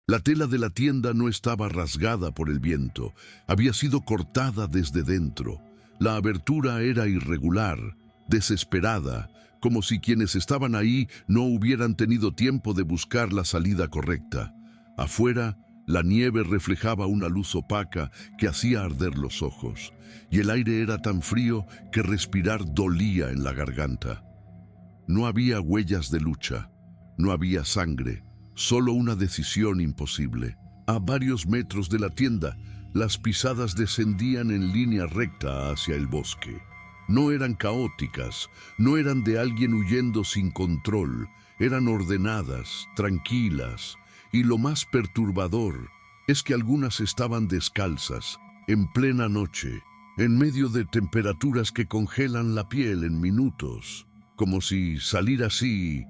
La tela de la tienda no estaba rasgada por el viento, había sido cortada desde dentro. La abertura era irregular, desesperada, como si quienes estaban ahí no hubieran tenido tiempo de buscar la salida correcta. Afuera, la nieve reflejaba una luz opaca que hacía arder los ojos, y el aire era tan frío que respirar dolía en la garganta. No había huellas de lucha, no había sangre, solo una decisión imposible. A varios metros de la tienda, las pisadas descendían en línea recta hacia el bosque. No eran caóticas, no eran de alguien huyendo sin control, eran ordenadas, tranquilas, y lo más perturbador es que algunas estaban descalzas, en plena noche, en medio de temperaturas que congelan la piel en minutos, como si salir así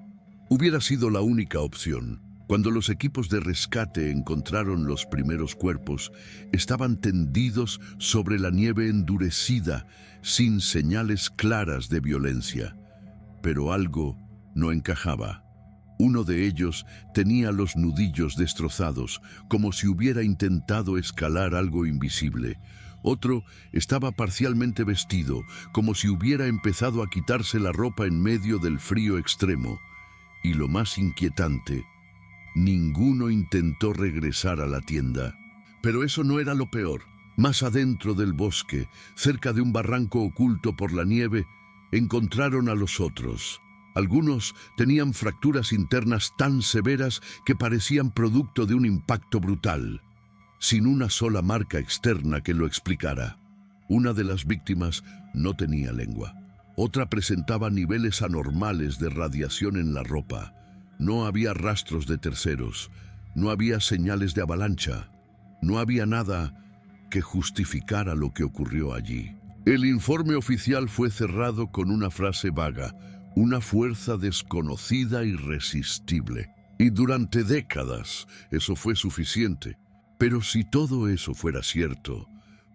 hubiera sido la única opción. Cuando los equipos de rescate encontraron los primeros cuerpos, estaban tendidos sobre la nieve endurecida, sin señales claras de violencia. Pero algo no encajaba. Uno de ellos tenía los nudillos destrozados, como si hubiera intentado escalar algo invisible. Otro estaba parcialmente vestido, como si hubiera empezado a quitarse la ropa en medio del frío extremo. Y lo más inquietante, ninguno intentó regresar a la tienda. Pero eso no era lo peor. Más adentro del bosque, cerca de un barranco oculto por la nieve, encontraron a los otros. Algunos tenían fracturas internas tan severas que parecían producto de un impacto brutal, sin una sola marca externa que lo explicara. Una de las víctimas no tenía lengua. Otra presentaba niveles anormales de radiación en la ropa. No había rastros de terceros, no había señales de avalancha, no había nada que justificara lo que ocurrió allí. El informe oficial fue cerrado con una frase vaga: una fuerza desconocida e irresistible. Y durante décadas eso fue suficiente. Pero si todo eso fuera cierto,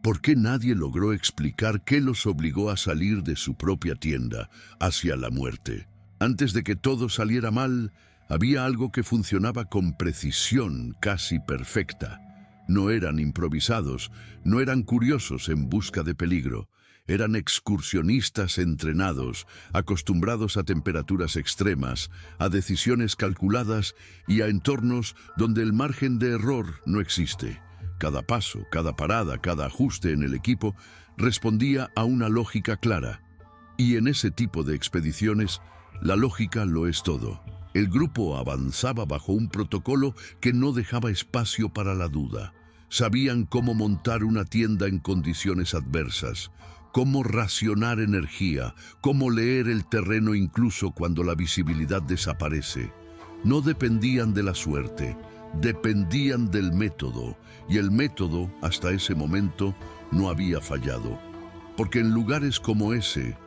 ¿por qué nadie logró explicar qué los obligó a salir de su propia tienda hacia la muerte? Antes de que todo saliera mal, había algo que funcionaba con precisión casi perfecta. No eran improvisados, no eran curiosos en busca de peligro. Eran excursionistas entrenados, acostumbrados a temperaturas extremas, a decisiones calculadas y a entornos donde el margen de error no existe. Cada paso, cada parada, cada ajuste en el equipo respondía a una lógica clara. Y en ese tipo de expediciones, la lógica lo es todo. El grupo avanzaba bajo un protocolo que no dejaba espacio para la duda. Sabían cómo montar una tienda en condiciones adversas, cómo racionar energía, cómo leer el terreno incluso cuando la visibilidad desaparece. No dependían de la suerte, dependían del método, y el método, hasta ese momento, no había fallado. Porque en lugares como ese,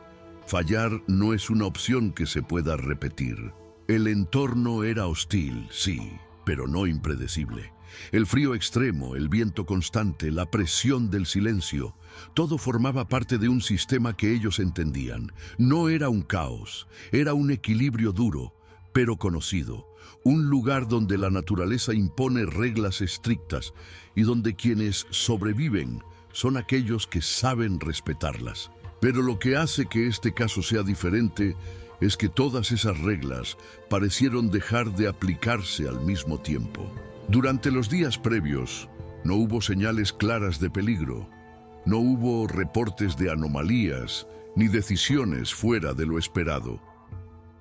fallar no es una opción que se pueda repetir. El entorno era hostil, sí, pero no impredecible. El frío extremo, el viento constante, la presión del silencio, todo formaba parte de un sistema que ellos entendían. No era un caos, era un equilibrio duro, pero conocido. Un lugar donde la naturaleza impone reglas estrictas y donde quienes sobreviven son aquellos que saben respetarlas. Pero lo que hace que este caso sea diferente es que todas esas reglas parecieron dejar de aplicarse al mismo tiempo. Durante los días previos, no hubo señales claras de peligro, no hubo reportes de anomalías ni decisiones fuera de lo esperado.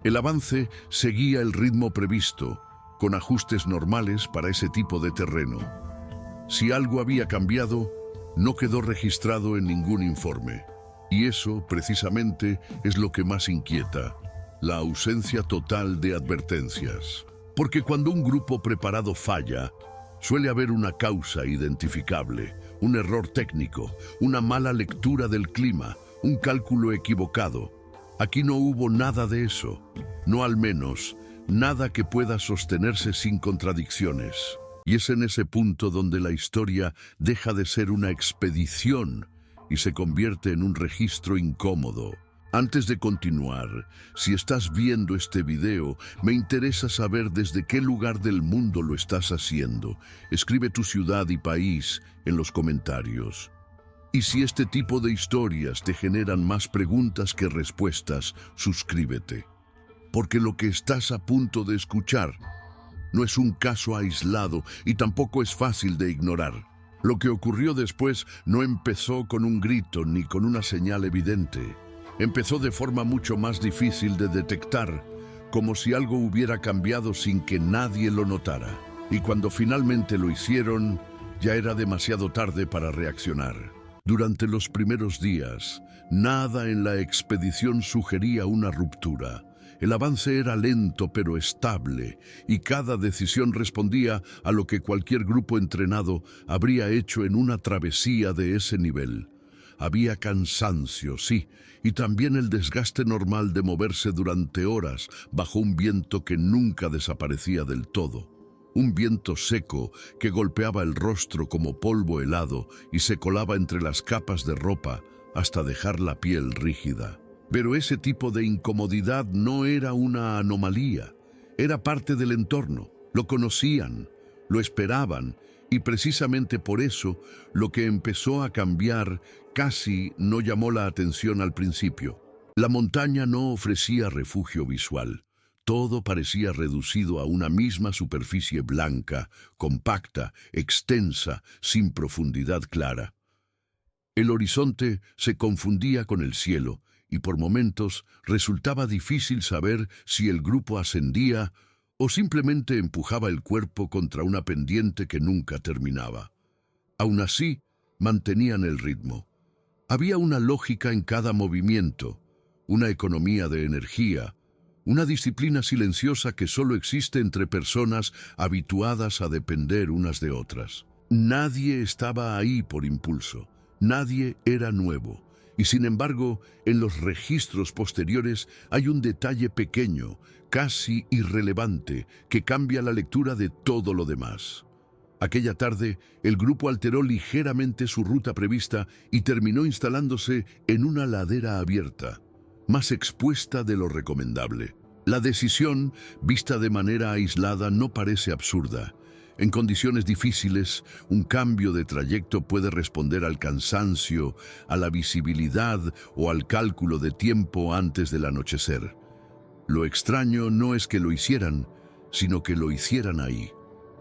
El avance seguía el ritmo previsto, con ajustes normales para ese tipo de terreno. Si algo había cambiado, no quedó registrado en ningún informe. Y eso, precisamente, es lo que más inquieta: la ausencia total de advertencias. Porque cuando un grupo preparado falla, suele haber una causa identificable, un error técnico, una mala lectura del clima, un cálculo equivocado. Aquí no hubo nada de eso, no al menos nada que pueda sostenerse sin contradicciones. Y es en ese punto donde la historia deja de ser una expedición y se convierte en un registro incómodo. Antes de continuar, si estás viendo este video, me interesa saber desde qué lugar del mundo lo estás haciendo. Escribe tu ciudad y país en los comentarios. Y si este tipo de historias te generan más preguntas que respuestas, suscríbete. Porque lo que estás a punto de escuchar no es un caso aislado y tampoco es fácil de ignorar. Lo que ocurrió después no empezó con un grito ni con una señal evidente. Empezó de forma mucho más difícil de detectar, como si algo hubiera cambiado sin que nadie lo notara. Y cuando finalmente lo hicieron, ya era demasiado tarde para reaccionar. Durante los primeros días, nada en la expedición sugería una ruptura. El avance era lento pero estable, y cada decisión respondía a lo que cualquier grupo entrenado habría hecho en una travesía de ese nivel. Había cansancio, sí, y también el desgaste normal de moverse durante horas bajo un viento que nunca desaparecía del todo. Un viento seco que golpeaba el rostro como polvo helado y se colaba entre las capas de ropa hasta dejar la piel rígida. Pero ese tipo de incomodidad no era una anomalía, era parte del entorno, lo conocían, lo esperaban, y precisamente por eso lo que empezó a cambiar casi no llamó la atención al principio. La montaña no ofrecía refugio visual. Todo parecía reducido a una misma superficie blanca, compacta, extensa, sin profundidad clara. El horizonte se confundía con el cielo, y por momentos resultaba difícil saber si el grupo ascendía o simplemente empujaba el cuerpo contra una pendiente que nunca terminaba. Aún así, mantenían el ritmo. Había una lógica en cada movimiento, una economía de energía, una disciplina silenciosa que solo existe entre personas habituadas a depender unas de otras. Nadie estaba ahí por impulso, nadie era nuevo. Y sin embargo, en los registros posteriores hay un detalle pequeño, casi irrelevante, que cambia la lectura de todo lo demás. Aquella tarde, el grupo alteró ligeramente su ruta prevista y terminó instalándose en una ladera abierta, más expuesta de lo recomendable. La decisión, vista de manera aislada, no parece absurda. En condiciones difíciles, un cambio de trayecto puede responder al cansancio, a la visibilidad o al cálculo de tiempo antes del anochecer. Lo extraño no es que lo hicieran, sino que lo hicieran ahí.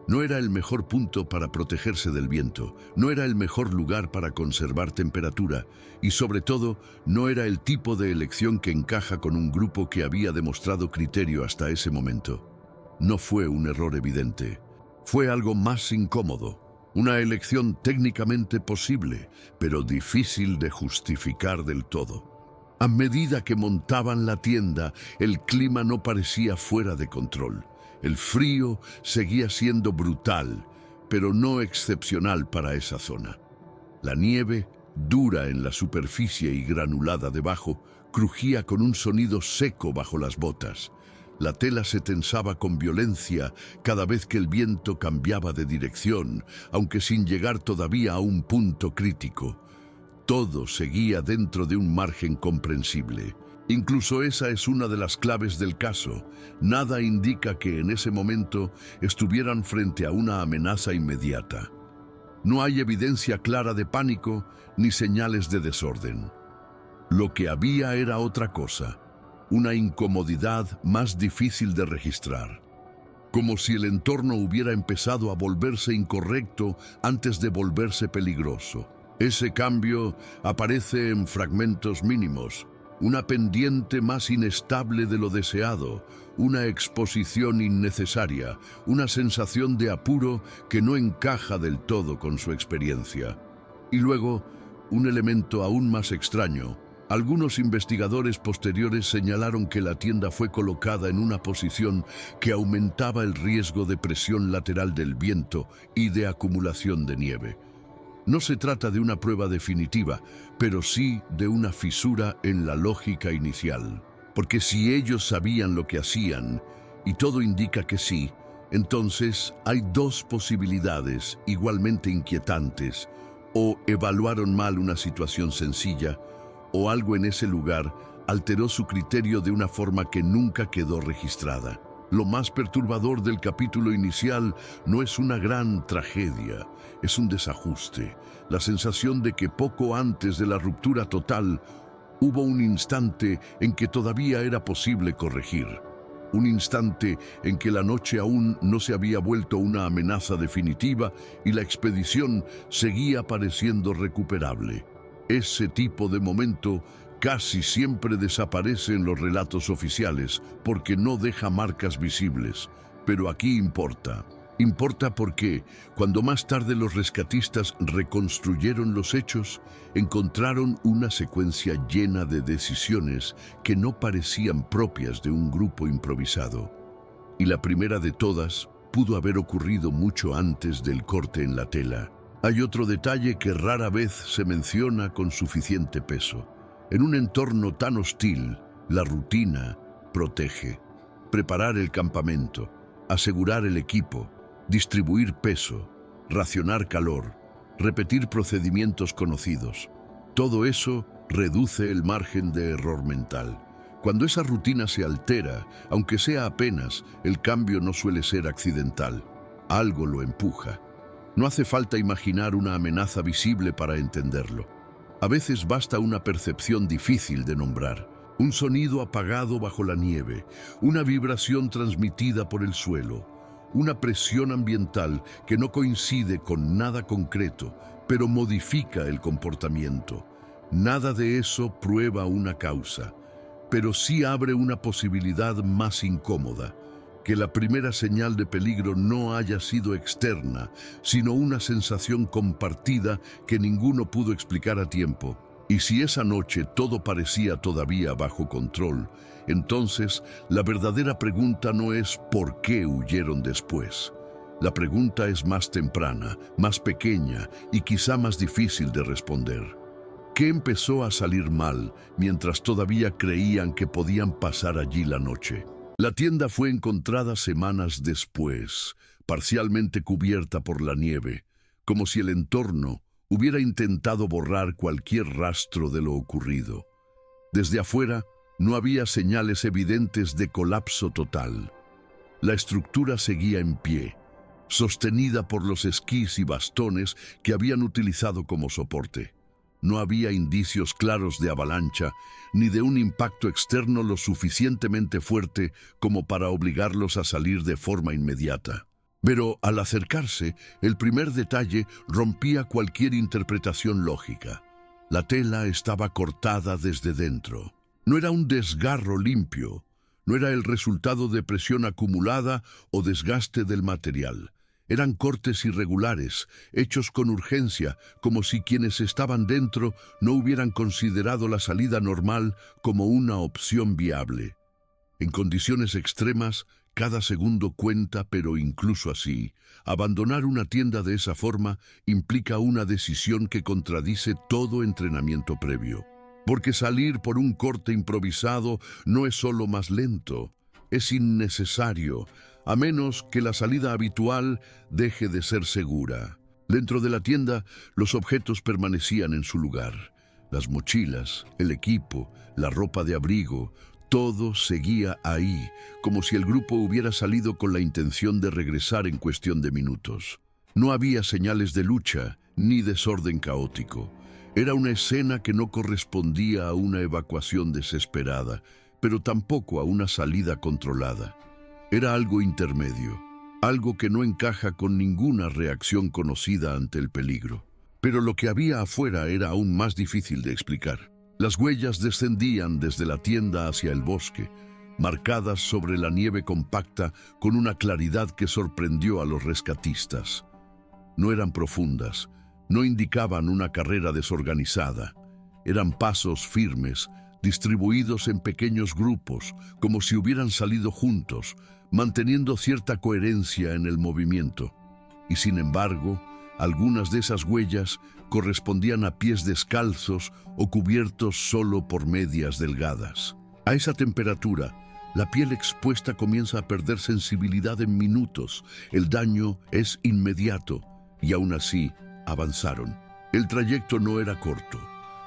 No era el mejor punto para protegerse del viento, no era el mejor lugar para conservar temperatura y, sobre todo, no era el tipo de elección que encaja con un grupo que había demostrado criterio hasta ese momento. No fue un error evidente. Fue algo más incómodo, una elección técnicamente posible, pero difícil de justificar del todo. A medida que montaban la tienda, el clima no parecía fuera de control. El frío seguía siendo brutal, pero no excepcional para esa zona. La nieve, dura en la superficie y granulada debajo, crujía con un sonido seco bajo las botas. La tela se tensaba con violencia cada vez que el viento cambiaba de dirección, aunque sin llegar todavía a un punto crítico. Todo seguía dentro de un margen comprensible. Incluso esa es una de las claves del caso. Nada indica que en ese momento estuvieran frente a una amenaza inmediata. No hay evidencia clara de pánico ni señales de desorden. Lo que había era otra cosa, una incomodidad más difícil de registrar. Como si el entorno hubiera empezado a volverse incorrecto antes de volverse peligroso. Ese cambio aparece en fragmentos mínimos, una pendiente más inestable de lo deseado, una exposición innecesaria, una sensación de apuro que no encaja del todo con su experiencia. Y luego, un elemento aún más extraño. Algunos investigadores posteriores señalaron que la tienda fue colocada en una posición que aumentaba el riesgo de presión lateral del viento y de acumulación de nieve. No se trata de una prueba definitiva, pero sí de una fisura en la lógica inicial. Porque si ellos sabían lo que hacían, y todo indica que sí, entonces hay dos posibilidades igualmente inquietantes. O evaluaron mal una situación sencilla, o algo en ese lugar alteró su criterio de una forma que nunca quedó registrada. Lo más perturbador del capítulo inicial no es una gran tragedia, es un desajuste, la sensación de que poco antes de la ruptura total hubo un instante en que todavía era posible corregir. Un instante en que la noche aún no se había vuelto una amenaza definitiva y la expedición seguía pareciendo recuperable. Ese tipo de momento casi siempre desaparece en los relatos oficiales porque no deja marcas visibles, pero aquí importa. Importa porque, cuando más tarde los rescatistas reconstruyeron los hechos, encontraron una secuencia llena de decisiones que no parecían propias de un grupo improvisado. Y la primera de todas pudo haber ocurrido mucho antes del corte en la tela. Hay otro detalle que rara vez se menciona con suficiente peso. En un entorno tan hostil, la rutina protege. Preparar el campamento, asegurar el equipo, distribuir peso, racionar calor, repetir procedimientos conocidos. Todo eso reduce el margen de error mental. Cuando esa rutina se altera, aunque sea apenas, el cambio no suele ser accidental. Algo lo empuja. No hace falta imaginar una amenaza visible para entenderlo. A veces basta una percepción difícil de nombrar. Un sonido apagado bajo la nieve, una vibración transmitida por el suelo, una presión ambiental que no coincide con nada concreto, pero modifica el comportamiento. Nada de eso prueba una causa, pero sí abre una posibilidad más incómoda, que la primera señal de peligro no haya sido externa, sino una sensación compartida que ninguno pudo explicar a tiempo. Y si esa noche todo parecía todavía bajo control, entonces la verdadera pregunta no es ¿por qué huyeron después? La pregunta es más temprana, más pequeña y quizá más difícil de responder. ¿Qué empezó a salir mal mientras todavía creían que podían pasar allí la noche? La tienda fue encontrada semanas después, parcialmente cubierta por la nieve, como si el entorno hubiera intentado borrar cualquier rastro de lo ocurrido. Desde afuera no había señales evidentes de colapso total. La estructura seguía en pie, sostenida por los esquís y bastones que habían utilizado como soporte. No había indicios claros de avalancha ni de un impacto externo lo suficientemente fuerte como para obligarlos a salir de forma inmediata. Pero al acercarse, el primer detalle rompía cualquier interpretación lógica. La tela estaba cortada desde dentro. No era un desgarro limpio, no era el resultado de presión acumulada o desgaste del material. Eran cortes irregulares, hechos con urgencia, como si quienes estaban dentro no hubieran considerado la salida normal como una opción viable. En condiciones extremas, cada segundo cuenta, pero incluso así, abandonar una tienda de esa forma implica una decisión que contradice todo entrenamiento previo. Porque salir por un corte improvisado no es solo más lento, es innecesario, a menos que la salida habitual deje de ser segura. Dentro de la tienda, los objetos permanecían en su lugar. Las mochilas, el equipo, la ropa de abrigo, todo seguía ahí, como si el grupo hubiera salido con la intención de regresar en cuestión de minutos. No había señales de lucha ni desorden caótico. Era una escena que no correspondía a una evacuación desesperada, pero tampoco a una salida controlada. Era algo intermedio, algo que no encaja con ninguna reacción conocida ante el peligro. Pero lo que había afuera era aún más difícil de explicar. Las huellas descendían desde la tienda hacia el bosque, marcadas sobre la nieve compacta con una claridad que sorprendió a los rescatistas. No eran profundas, no indicaban una carrera desorganizada. Eran pasos firmes, distribuidos en pequeños grupos, como si hubieran salido juntos, manteniendo cierta coherencia en el movimiento. Y sin embargo, algunas de esas huellas correspondían a pies descalzos o cubiertos solo por medias delgadas. A esa temperatura, la piel expuesta comienza a perder sensibilidad en minutos. El daño es inmediato y aún así avanzaron. El trayecto no era corto.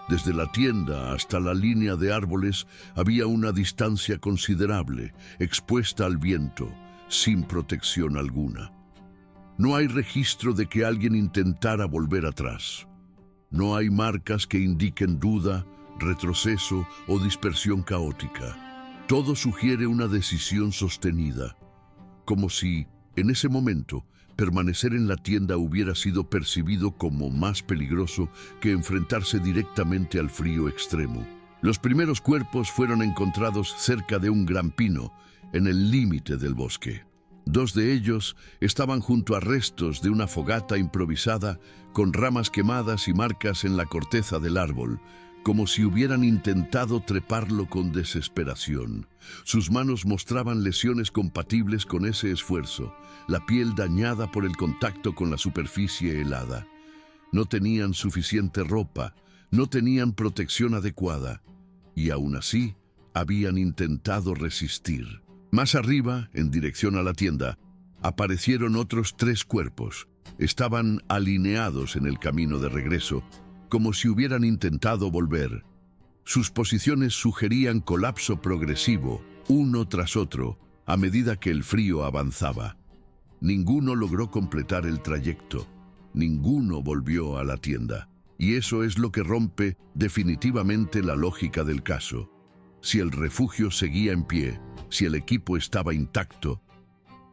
Desde la tienda hasta la línea de árboles había una distancia considerable, expuesta al viento, sin protección alguna. No hay registro de que alguien intentara volver atrás. No hay marcas que indiquen duda, retroceso o dispersión caótica. Todo sugiere una decisión sostenida, como si, en ese momento, permanecer en la tienda hubiera sido percibido como más peligroso que enfrentarse directamente al frío extremo. Los primeros cuerpos fueron encontrados cerca de un gran pino, en el límite del bosque. 2 de ellos estaban junto a restos de una fogata improvisada con ramas quemadas y marcas en la corteza del árbol, como si hubieran intentado treparlo con desesperación. Sus manos mostraban lesiones compatibles con ese esfuerzo, la piel dañada por el contacto con la superficie helada. No tenían suficiente ropa, no tenían protección adecuada, y aún así habían intentado resistir. Más arriba, en dirección a la tienda, aparecieron otros 3 cuerpos. Estaban alineados en el camino de regreso, como si hubieran intentado volver. Sus posiciones sugerían colapso progresivo, uno tras otro, a medida que el frío avanzaba. Ninguno logró completar el trayecto. Ninguno volvió a la tienda. Y eso es lo que rompe definitivamente la lógica del caso. Si el refugio seguía en pie, si el equipo estaba intacto,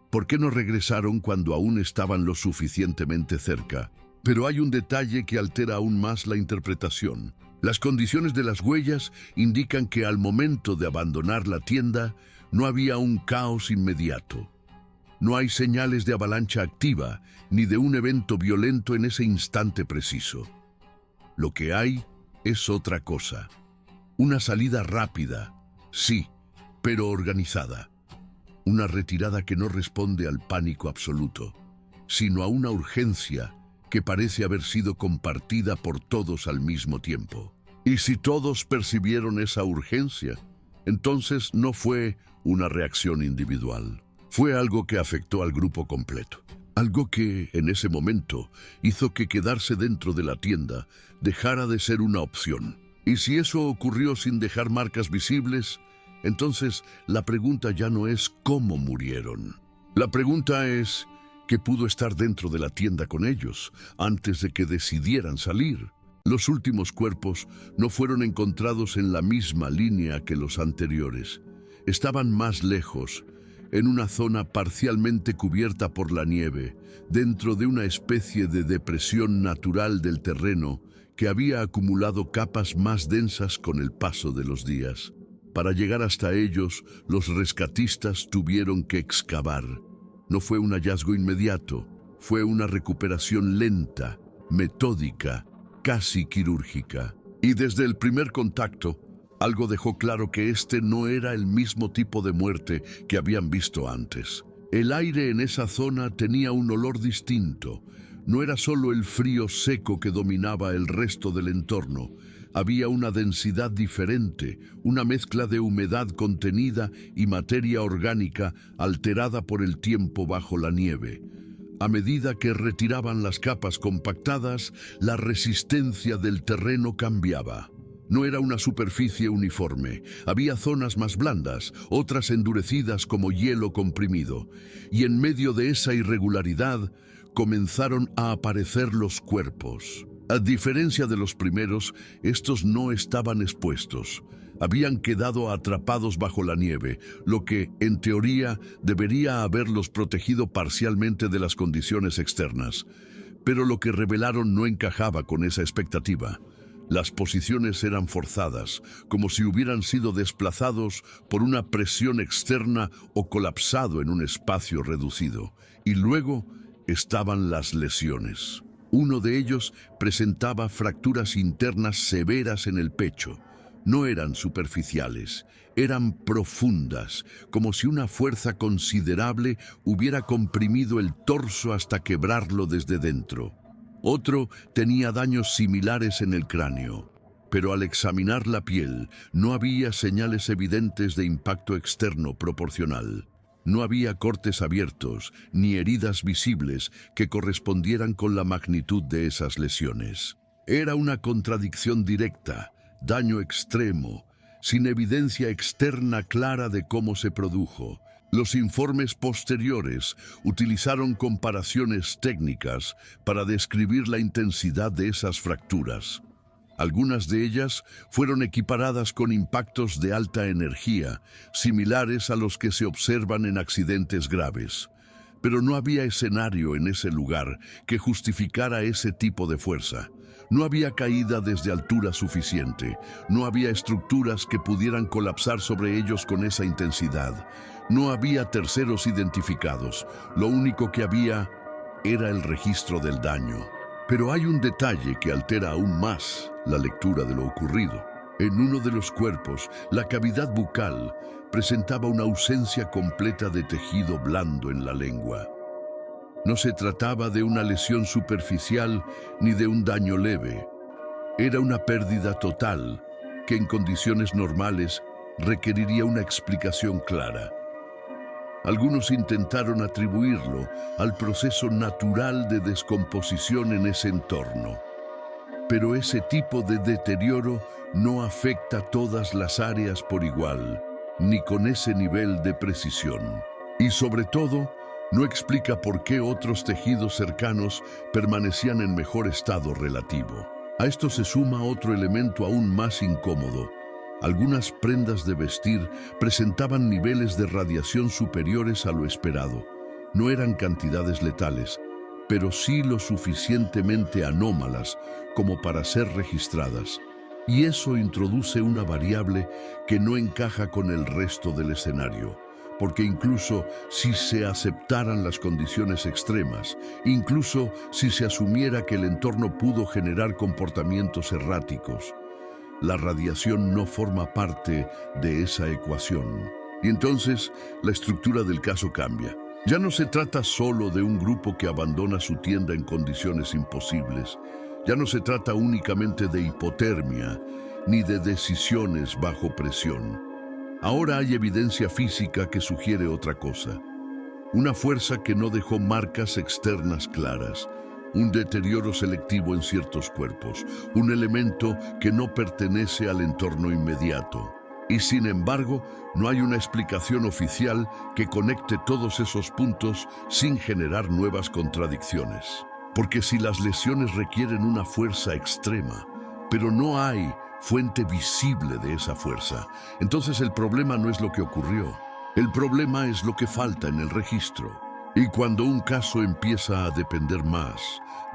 ¿por qué no regresaron cuando aún estaban lo suficientemente cerca? Pero hay un detalle que altera aún más la interpretación. Las condiciones de las huellas indican que al momento de abandonar la tienda no había un caos inmediato. No hay señales de avalancha activa ni de un evento violento en ese instante preciso. Lo que hay es otra cosa. Una salida rápida, sí, pero organizada. Una retirada que no responde al pánico absoluto, sino a una urgencia que parece haber sido compartida por todos al mismo tiempo. Y si todos percibieron esa urgencia, entonces no fue una reacción individual. Fue algo que afectó al grupo completo. Algo que, en ese momento, hizo que quedarse dentro de la tienda dejara de ser una opción. Y si eso ocurrió sin dejar marcas visibles, entonces la pregunta ya no es cómo murieron. La pregunta es qué pudo estar dentro de la tienda con ellos antes de que decidieran salir. Los últimos cuerpos no fueron encontrados en la misma línea que los anteriores. Estaban más lejos, en una zona parcialmente cubierta por la nieve, dentro de una especie de depresión natural del terreno que había acumulado capas más densas con el paso de los días. Para llegar hasta ellos, los rescatistas tuvieron que excavar. No fue un hallazgo inmediato, fue una recuperación lenta, metódica, casi quirúrgica. Y desde el primer contacto, algo dejó claro que este no era el mismo tipo de muerte que habían visto antes. El aire en esa zona tenía un olor distinto. No era solo el frío seco que dominaba el resto del entorno. Había una densidad diferente, una mezcla de humedad contenida y materia orgánica alterada por el tiempo bajo la nieve. A medida que retiraban las capas compactadas, la resistencia del terreno cambiaba. No era una superficie uniforme. Había zonas más blandas, otras endurecidas como hielo comprimido. Y en medio de esa irregularidad, comenzaron a aparecer los cuerpos. A diferencia de los primeros, estos no estaban expuestos. Habían quedado atrapados bajo la nieve, lo que, en teoría, debería haberlos protegido parcialmente de las condiciones externas. Pero lo que revelaron no encajaba con esa expectativa. Las posiciones eran forzadas, como si hubieran sido desplazados por una presión externa o colapsado en un espacio reducido. Y luego estaban las lesiones. Uno de ellos presentaba fracturas internas severas en el pecho. No eran superficiales, eran profundas, como si una fuerza considerable hubiera comprimido el torso hasta quebrarlo desde dentro. Otro tenía daños similares en el cráneo, pero al examinar la piel no había señales evidentes de impacto externo proporcional. No había cortes abiertos ni heridas visibles que correspondieran con la magnitud de esas lesiones. Era una contradicción directa, daño extremo, sin evidencia externa clara de cómo se produjo. Los informes posteriores utilizaron comparaciones técnicas para describir la intensidad de esas fracturas. Algunas de ellas fueron equiparadas con impactos de alta energía, similares a los que se observan en accidentes graves. Pero no había escenario en ese lugar que justificara ese tipo de fuerza. No había caída desde altura suficiente. No había estructuras que pudieran colapsar sobre ellos con esa intensidad. No había terceros identificados. Lo único que había era el registro del daño. Pero hay un detalle que altera aún más la lectura de lo ocurrido. En uno de los cuerpos, la cavidad bucal presentaba una ausencia completa de tejido blando en la lengua. No se trataba de una lesión superficial ni de un daño leve. Era una pérdida total que en condiciones normales requeriría una explicación clara. Algunos intentaron atribuirlo al proceso natural de descomposición en ese entorno. Pero ese tipo de deterioro no afecta todas las áreas por igual, ni con ese nivel de precisión. Y sobre todo, no explica por qué otros tejidos cercanos permanecían en mejor estado relativo. A esto se suma otro elemento aún más incómodo. Algunas prendas de vestir presentaban niveles de radiación superiores a lo esperado. No eran cantidades letales, pero sí lo suficientemente anómalas como para ser registradas. Y eso introduce una variable que no encaja con el resto del escenario, porque incluso si se aceptaran las condiciones extremas, incluso si se asumiera que el entorno pudo generar comportamientos erráticos, la radiación no forma parte de esa ecuación. Y entonces la estructura del caso cambia. Ya no se trata solo de un grupo que abandona su tienda en condiciones imposibles. Ya no se trata únicamente de hipotermia, ni de decisiones bajo presión. Ahora hay evidencia física que sugiere otra cosa. Una fuerza que no dejó marcas externas claras. Un deterioro selectivo en ciertos cuerpos. Un elemento que no pertenece al entorno inmediato. Y sin embargo, no hay una explicación oficial que conecte todos esos puntos sin generar nuevas contradicciones. Porque si las lesiones requieren una fuerza extrema, pero no hay fuente visible de esa fuerza, entonces el problema no es lo que ocurrió. El problema es lo que falta en el registro. Y cuando un caso empieza a depender más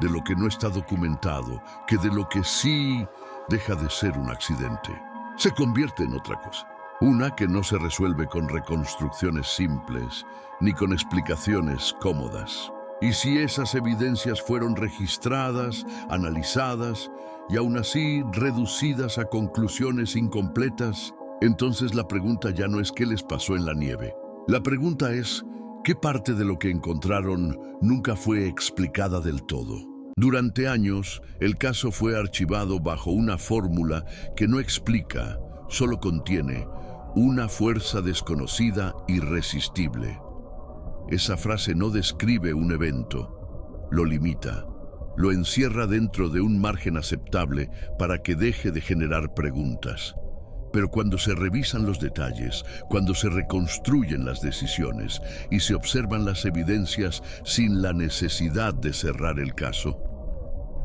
de lo que no está documentado que de lo que sí, deja de ser un accidente. Se convierte en otra cosa. Una que no se resuelve con reconstrucciones simples, ni con explicaciones cómodas. Y si esas evidencias fueron registradas, analizadas, y aún así reducidas a conclusiones incompletas, entonces la pregunta ya no es qué les pasó en la nieve. La pregunta es, ¿qué parte de lo que encontraron nunca fue explicada del todo? Durante años, el caso fue archivado bajo una fórmula que no explica, solo contiene una fuerza desconocida irresistible. Esa frase no describe un evento, lo limita, lo encierra dentro de un margen aceptable para que deje de generar preguntas. Pero cuando se revisan los detalles, cuando se reconstruyen las decisiones y se observan las evidencias sin la necesidad de cerrar el caso,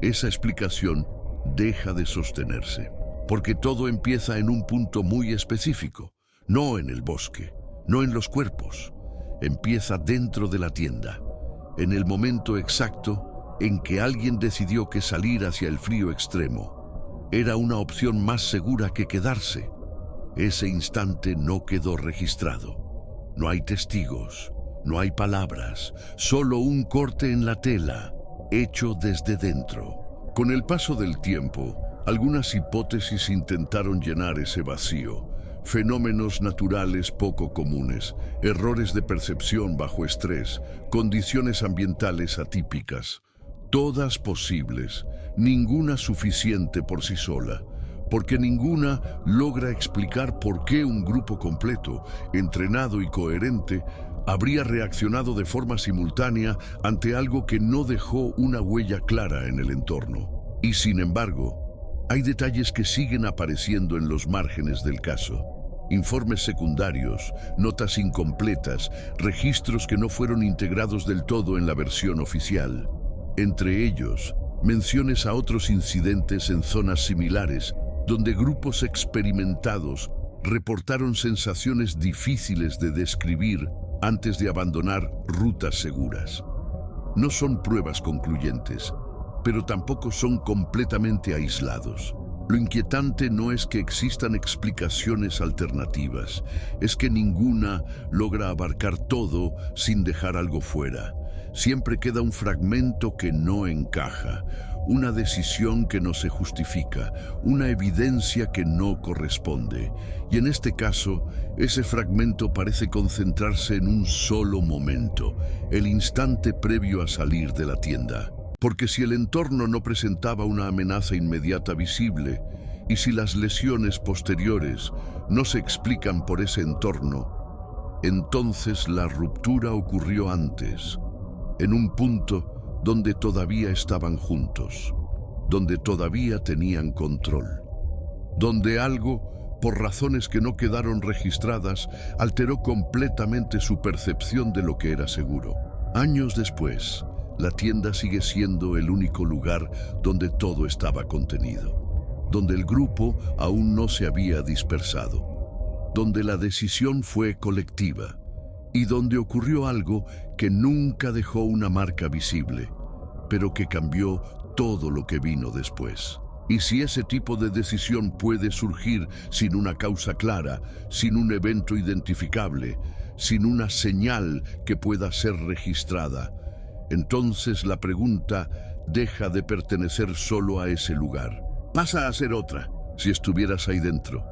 esa explicación deja de sostenerse, porque todo empieza en un punto muy específico, no en el bosque, no en los cuerpos. Empieza dentro de la tienda, en el momento exacto en que alguien decidió que salir hacia el frío extremo era una opción más segura que quedarse. Ese instante no quedó registrado. No hay testigos, no hay palabras, solo un corte en la tela, hecho desde dentro. Con el paso del tiempo, algunas hipótesis intentaron llenar ese vacío. Fenómenos naturales poco comunes, errores de percepción bajo estrés, condiciones ambientales atípicas. Todas posibles, ninguna suficiente por sí sola, porque ninguna logra explicar por qué un grupo completo, entrenado y coherente, habría reaccionado de forma simultánea ante algo que no dejó una huella clara en el entorno. Y sin embargo, hay detalles que siguen apareciendo en los márgenes del caso. Informes secundarios, notas incompletas, registros que no fueron integrados del todo en la versión oficial. Entre ellos, menciones a otros incidentes en zonas similares, donde grupos experimentados reportaron sensaciones difíciles de describir antes de abandonar rutas seguras. No son pruebas concluyentes, pero tampoco son completamente aislados. Lo inquietante no es que existan explicaciones alternativas, es que ninguna logra abarcar todo sin dejar algo fuera. Siempre queda un fragmento que no encaja, una decisión que no se justifica, una evidencia que no corresponde. Y en este caso, ese fragmento parece concentrarse en un solo momento, el instante previo a salir de la tienda. Porque si el entorno no presentaba una amenaza inmediata visible, y si las lesiones posteriores no se explican por ese entorno, entonces la ruptura ocurrió antes, en un punto donde todavía estaban juntos, donde todavía tenían control, donde algo, por razones que no quedaron registradas, alteró completamente su percepción de lo que era seguro. Años después, la tienda sigue siendo el único lugar donde todo estaba contenido, donde el grupo aún no se había dispersado, donde la decisión fue colectiva y donde ocurrió algo que nunca dejó una marca visible, pero que cambió todo lo que vino después. Y si ese tipo de decisión puede surgir sin una causa clara, sin un evento identificable, sin una señal que pueda ser registrada, entonces la pregunta deja de pertenecer solo a ese lugar. Pasa a ser otra. Si estuvieras ahí dentro,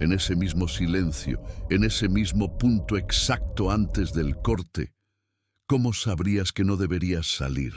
en ese mismo silencio, en ese mismo punto exacto antes del corte, ¿cómo sabrías que no deberías salir?